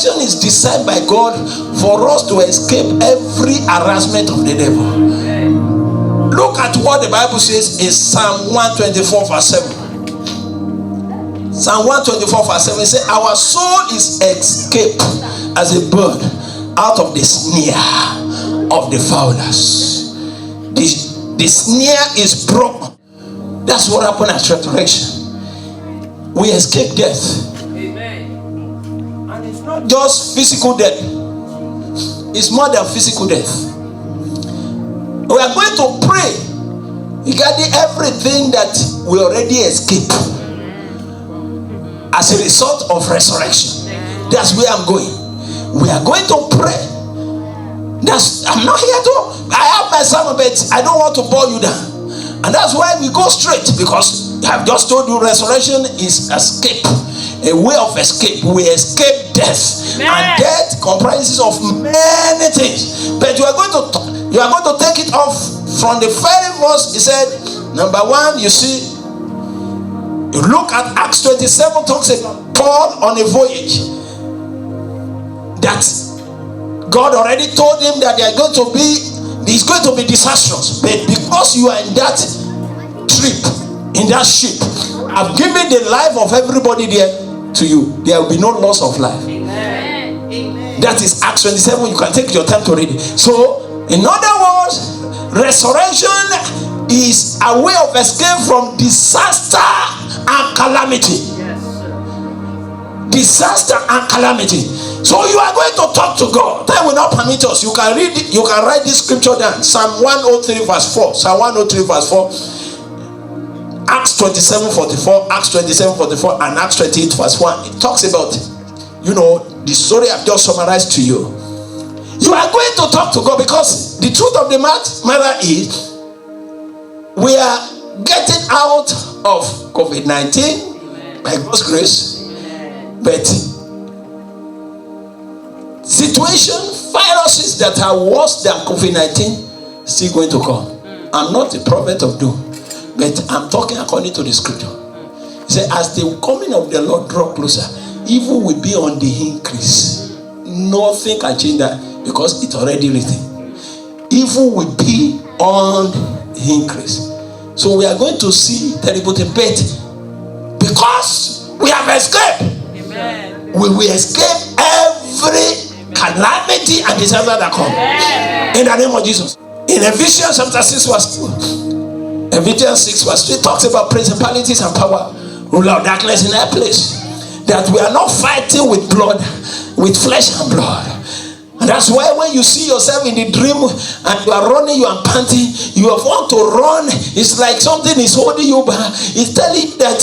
resurrection is designed by God for us to escape every harassment of the devil. Look at what the Bible says in Psalm 124 verse 7. Psalm 124 verse 7 says, our soul is escaped as a bird out of the snare of the fowlers. The snare is broken. That's what happened at resurrection. We escape death. Amen. And it's not just physical death. It's more than physical death. We are going to pray regarding everything that we already escaped as a result of resurrection. That's where I'm going. We are going to pray. I'm not here to, I have my sermon, but I don't want to bore you down. And that's why we go straight, because I've just told you resurrection is escape, a way of escape. We escape death. Amen. And death comprises of many things. But you are going to take it off from the very verse. He said, number one, you see, you look at Acts 27, talks about Paul on a voyage. That God already told him that it's going to be disastrous. But because you are in that trip, in that ship, I've given the life of everybody there to you. There will be no loss of life. Amen. That is Acts 27. You can take your time to read it. So, in other words, resurrection is a way of escape from disaster and calamity. Yes, sir. Disaster and calamity. So you are going to talk to God. That will not permit us. You can read it, you can write this scripture down. Psalm 103 verse 4. Psalm 103 verse 4. Acts 27:44, Acts 27:44, and Acts 28 verse 1. It talks about, the story I've just summarized to you. You are going to talk to God, because the truth of the matter is, we are getting out of COVID-19 by God's grace. But viruses that are worse than COVID-19 still going to come. I'm not a prophet of doom, but I'm talking according to the scripture. He said, as the coming of the Lord draw closer, evil will be on the increase. Nothing can change that, because it's already written. Evil will be on the increase. So we are going to see terrible things, but because we have escaped, amen, we will escape every calamity and disaster that come. In the name of Jesus. In Ephesians chapter 6 verse 2, Ephesians 6 verse 3 talks about principalities and power, ruler of darkness in that place. That we are not fighting with flesh and blood. And that's why when you see yourself in the dream and you are running, you are panting, you want to run, it's like something is holding you back. It's telling that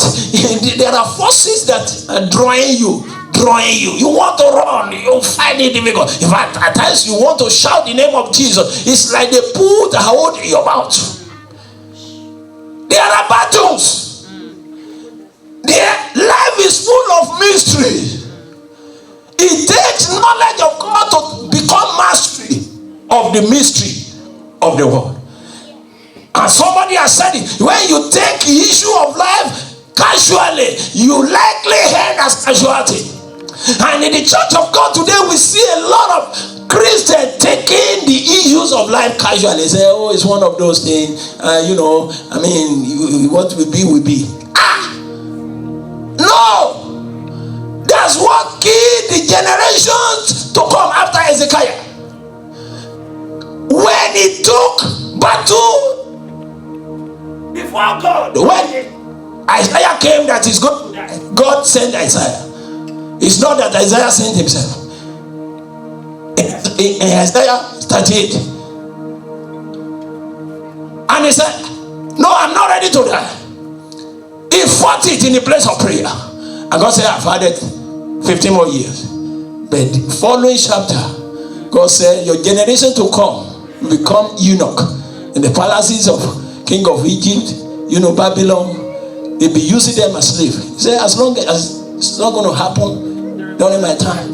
there are forces that are drawing you. You want to run, you find it difficult. In fact, at times you want to shout the name of Jesus. It's like they put a hold in your mouth. There are battles. Their life is full of mystery. It takes knowledge of God to become mastery of the mystery of the world. And somebody has said it, when you take the issue of life casually, you likely end as casualty. And in the church of God today, we see a lot of Christians taking the issues of life casually. They say, oh, it's one of those things, what will be, will be. No! That's what killed the generations to come after Hezekiah. When he took battle before God, when Isaiah came that is good, God sent Isaiah. It's not that Isaiah sent himself. In Isaiah 38. And he said, no, I'm not ready to die. He fought it in the place of prayer. And God said, I've added 15 more years. But the following chapter, God said, your generation to come will become eunuch in the palaces of king of Egypt, Babylon. They'll be using them as slaves. He said, as long as it's not going to happen during my time,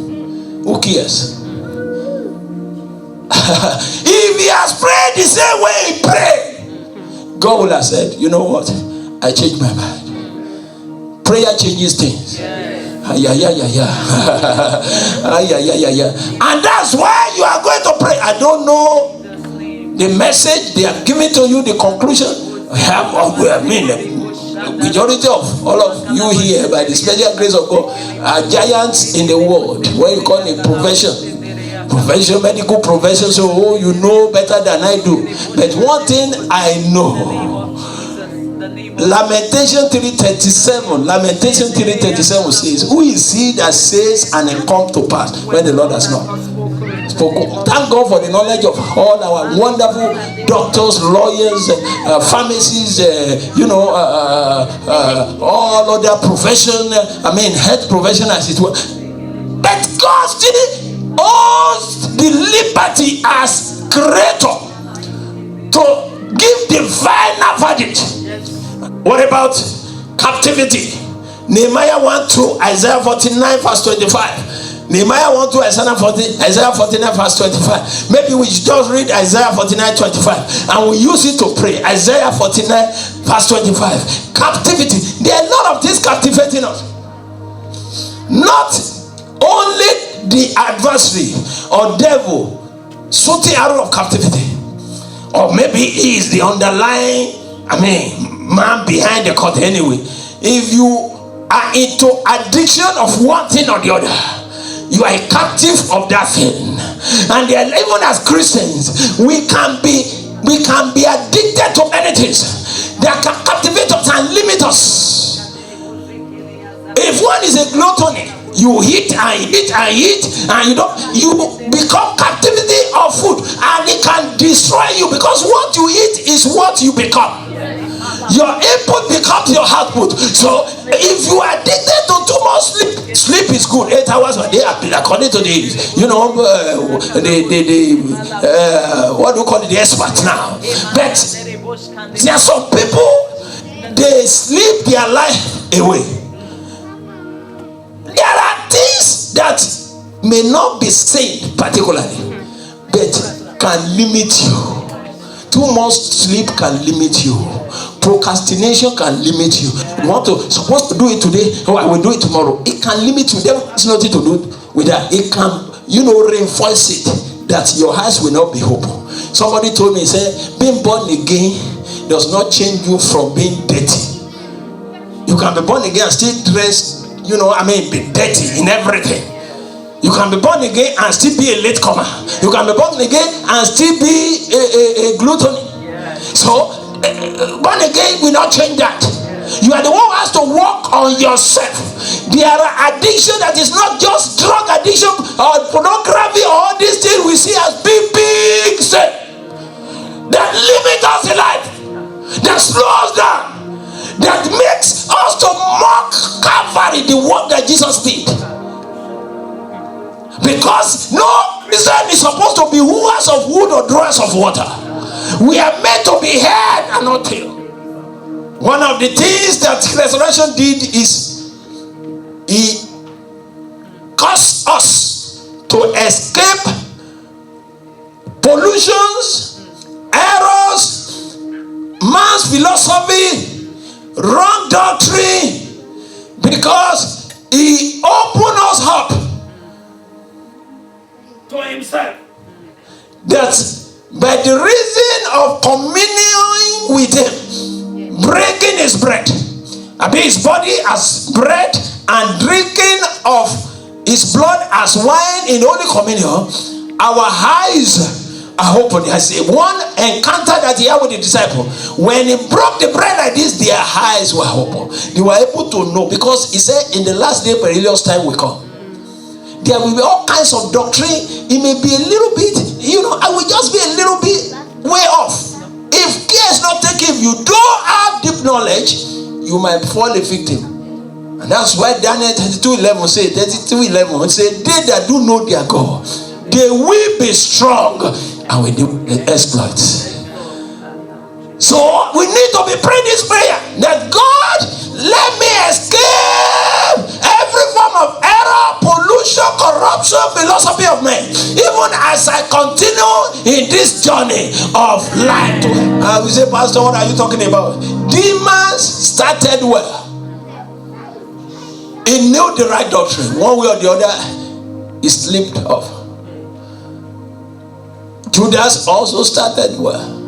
who cares? If he has prayed the same way he prayed, God will have said, you know what? I changed my mind. Prayer changes things. Yeah. And that's why you are going to pray. I don't know the message they are giving to you, the conclusion. I mean, the majority of all of you here, by the special grace of God, are giants in the world. What you call it profession, medical profession. So you know better than I do. But one thing I know, Lamentation 3:37. Lamentation 3:37 says, "Who is he that says and it comes to pass when the Lord has not spoken?" Thank God for the knowledge of all our wonderful doctors, lawyers, pharmacists, all other profession. Health profession as it were. But God still owns the liberty as creator to give divine verdict. What about captivity? Nehemiah 1:2, Isaiah 49 verse 25. Nehemiah 1:2, Isaiah 49 verse 25. Maybe we should just read Isaiah 49:25 and we use it to pray. Isaiah 49 verse 25. Captivity. There are a lot of things captivating us. Not only the adversary or devil shooting arrow of captivity, or maybe he is the underlying man behind the curtain. Anyway, if you are into addiction of one thing or the other, you are a captive of that thing. And even as Christians, we can be addicted to many things that can captivate us and limit us. If one is a gluttony, you eat and you become captivity of food, and it can destroy you, because what you eat is what you become. Your input becomes your output. So if you are addicted to too much sleep is good. 8 hours a day, according to the what do you call it, the experts now. But there are some people, they sleep their life away. There are things that may not be said particularly, but can limit you. Too much sleep can limit you. Procrastination can limit you. You supposed to do it today, I will do it tomorrow. It can limit you. There is nothing to do with that. It can, reinforce it that your eyes will not be open. Somebody told me, say, being born again does not change you from being dirty. You can be born again and still dress, be dirty in everything. You can be born again and still be a latecomer. You can be born again and still be a glutton. So, born again will not change that. You are the one who has to work on yourself. There are addiction that is not just drug addiction or pornography or all these things we see as big sin that limit us in life, that slow us down, that makes us to mock Calvary, the work that Jesus did. Because no Christian is supposed to be hewers of wood or drawers of water. We are meant to be head and not tail. One of the things that resurrection did is he caused us to escape pollutions, errors, man's philosophy, wrong doctrine, because he opened us up to himself. That by the reason of communion with him, breaking his bread, his body as bread and drinking of his blood as wine in Holy Communion, our eyes are open. I say one encounter that he had with the disciple, when he broke the bread like this, their eyes were open. They were able to know, because he said, in the last day perilous time will come. There will be all kinds of doctrine. It may be a little bit, I will just be a little bit way off. If care is not taken, if you don't have deep knowledge, you might fall a victim. And that's why Daniel 32:11 said, they that do know their God, they will be strong and will do exploits. So we need to be praying this prayer, that God, let me escape every form of error, pollution, corruption, philosophy of men, even as I continue in this journey of life. We say, Pastor, what are you talking about? Demons started well. He knew the right doctrine. One way or the other, he slipped off. Judas also started well.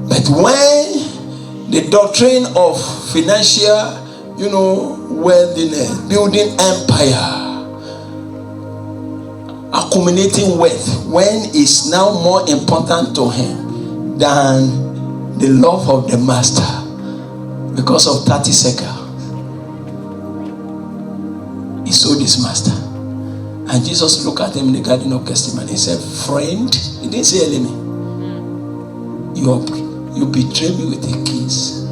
But when the doctrine of financial, worldliness, building empire, accumulating wealth, when it's now more important to him than the love of the master because of 30 seconds, he sold his master. And Jesus looked at him in the Garden of Gethsemane. He said, friend, he didn't say enemy. You betrayed me with a kiss.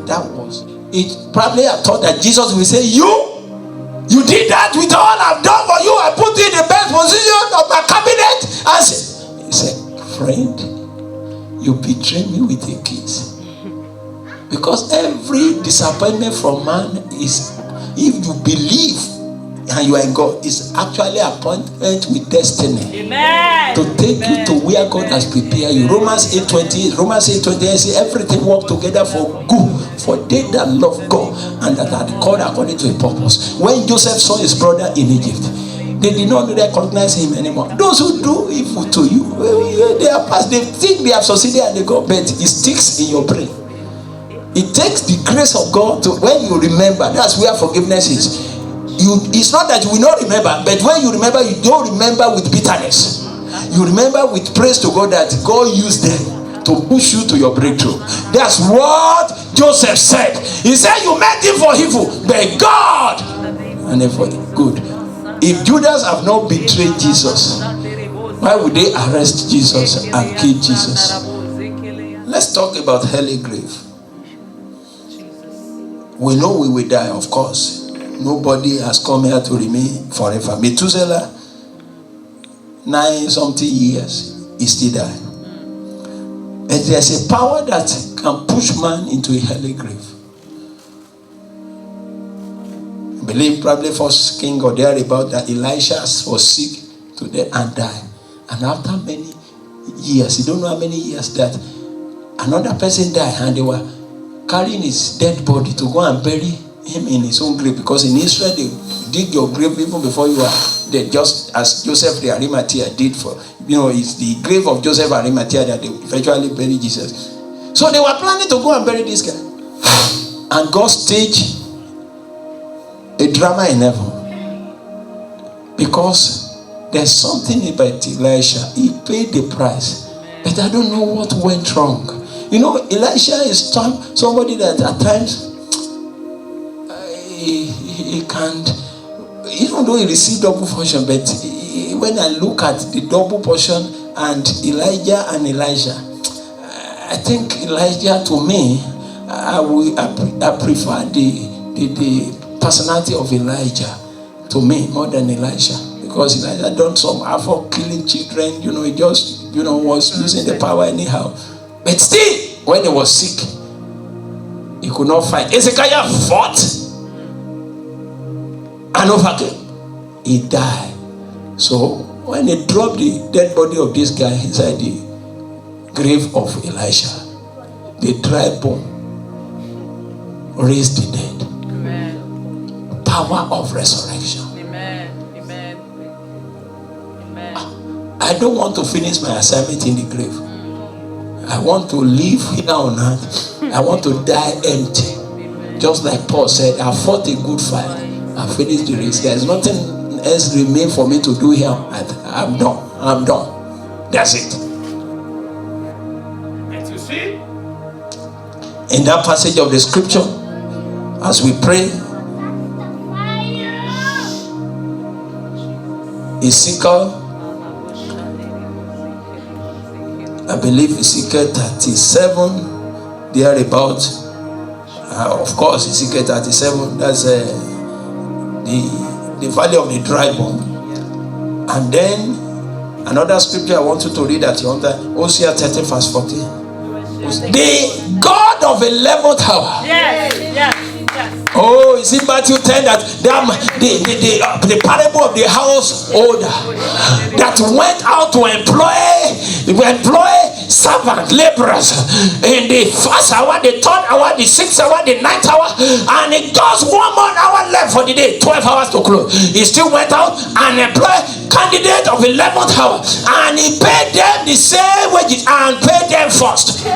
That was it. Probably I thought that Jesus will say, you did that with all I've done for you. I put you in the best position of my cabinet. And he said, friend, you betrayed me with a kiss. Because every disappointment from man is, if you believe and you are in God, is actually appointment with destiny. Amen. To take you to where God has prepared you. Romans 8:28 says everything works together for good for they that love God and that are called according to a purpose. When Joseph saw his brother in Egypt, they did not recognize him anymore. Those who do evil to you, they are past. They think they have succeeded and they go, but it sticks in your brain. It takes the grace of God to, when you remember, that's where forgiveness is. It's not that you will not remember, but when you remember, you don't remember with bitterness. You remember with praise to God that God used them to push you to your breakthrough. That's what Joseph said. He said, you meant him for evil, but God and then for good. If Judas have not betrayed Jesus, why would they arrest Jesus and kill Jesus? Let's talk about hell grave. We know we will die, of course. Nobody has come here to remain forever. Methuselah, 9-something years, he still died. And there's a power that can push man into a hell grave. I believe probably First King or thereabout that Elisha was sick to death and died. And after many years, you don't know how many years, that another person died and they were carrying his dead body to go and bury him in his own grave, because in Israel they dig your grave even before you are dead, just as Joseph the Arimathea did for, it's the grave of Joseph Arimathea that they eventually buried Jesus. So they were planning to go and bury this guy, and God staged a drama in heaven, because there's something about Elisha. He paid the price, but I don't know what went wrong. Elisha is somebody that at times he can't, even though he received double portion, but when I look at the double portion and Elijah and Elijah, I think Elijah, to me, I prefer the personality of Elijah to me more than Elisha, because Elijah done some havoc, killing children, he just was losing the power anyhow. But still, when he was sick, he could not fight. Hezekiah fought and overcame. He died. So when they dropped the dead body of this guy inside the grave of Elisha, the dry bone raised the dead. Amen. Power of resurrection. Amen. Amen. Amen. I don't want to finish my assignment in the grave. I want to live here on earth. I want to die empty. Amen. Just like Paul said, I fought a good fight. I finished the race. There is nothing else remain for me to do here. I'm done. That's it. And you see, in that passage of the scripture, as we pray, Ezekiel, I believe Ezekiel 37, thereabout. Of course, Ezekiel 37, that's the valley of the dry bone. And then another scripture I want you to read at your time, Hosea 30 verse 14. The God of 11th hour. Yes. Oh, is it Matthew 10 that the parable of the householder that went out to employ servants, laborers, in the first hour, the third hour, the sixth hour, the ninth hour, and it just 1 more hour left for the day, 12 hours to close. He still went out and employed candidate of 11th hour, and he paid them the same wages and paid them first.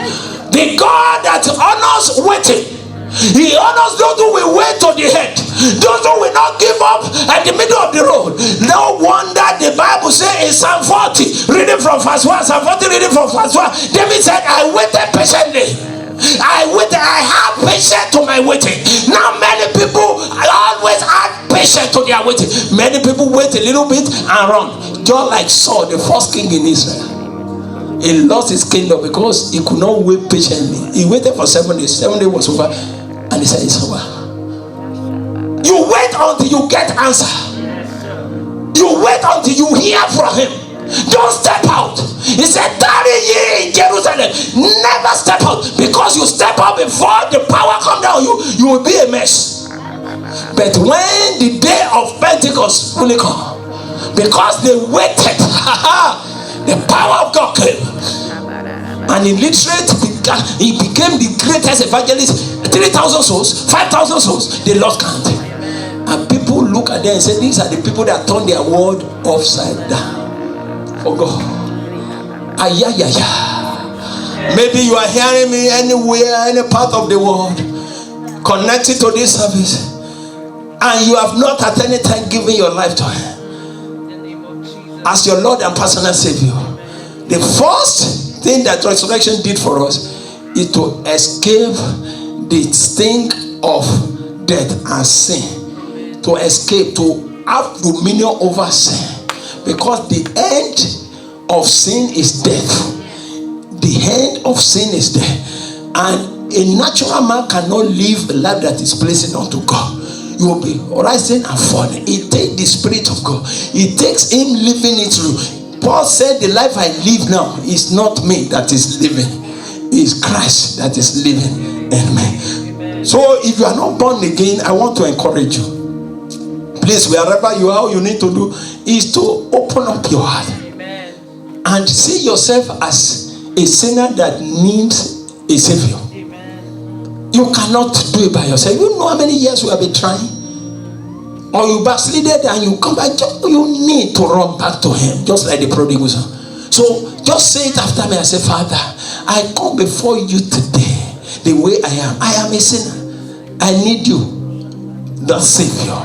The God that honors waiting, he honors those who will wait to the end, those who will not give up at the middle of the road. No wonder the Bible says in Psalm 40, reading from verse 1, Psalm 40 reading from verse 1, David said, I waited patiently. I have patience to my waiting. Now many people always add patience to their waiting. Many people wait a little bit and run. Just like Saul, the first king in Israel. He lost his kingdom because he could not wait patiently. He waited for 7 days. 7 days was over. And he said, it's over. You wait until you get answer. You wait until you hear from him. Don't step out. He said, tarry ye in Jerusalem. Never step out. Because you step out before the power come down, you will be a mess. But when the day of Pentecost fully come, because they waited, the power of God came. And he became the greatest evangelist. 3,000 souls, 5,000 souls, they lost count. And people look at them and say, these are the people that turn their world upside down for God. Maybe you are hearing me anywhere, any part of the world, connected to this service, and you have not at any time given your life to him as your Lord and personal Savior. The first thing that resurrection did for us is to escape the stink of death and sin, to escape, to have dominion over sin, because the end of sin is death. The end of sin is death, and a natural man cannot live a life that is pleasing unto God. You will be rising and falling. It takes the Spirit of God. It takes him living it through. Paul said, the life I live now is not me that is living. It's Christ that is living in me. So if you are not born again, I want to encourage you. Please, wherever you are, all you need to do is to open up your heart and see yourself as a sinner that needs a Savior. You cannot do it by yourself. You know how many years we have been trying? Or you backslided and you come back. You need to run back to him, just like the prodigal son. So just say it after me and say, Father, I come before you today the way I am. I am a sinner. I need you, the Savior.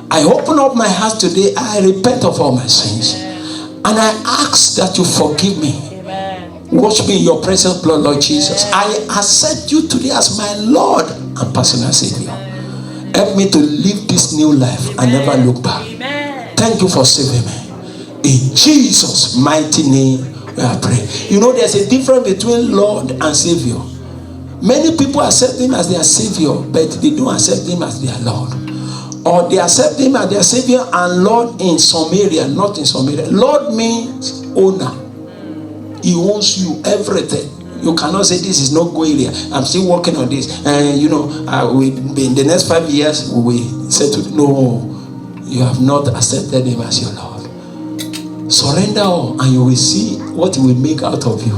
I open up my heart today. I repent of all my sins. And I ask that you forgive me. Wash me in your precious blood, Lord Jesus. I accept you today as my Lord and personal Savior. Help me to live this new life and never look back. Thank you for saving me. In Jesus' mighty name, we are praying. You know, there's a difference between Lord and Savior. Many people accept him as their Savior, but they don't accept him as their Lord. Or they accept him as their Savior and Lord in some area, not in some area. Lord means owner. He owns you everything. You cannot say this is not going here. I'm still working on this. And in the next 5 years, we say to no, you have not accepted him as your Lord. Surrender all and you will see what he will make out of you.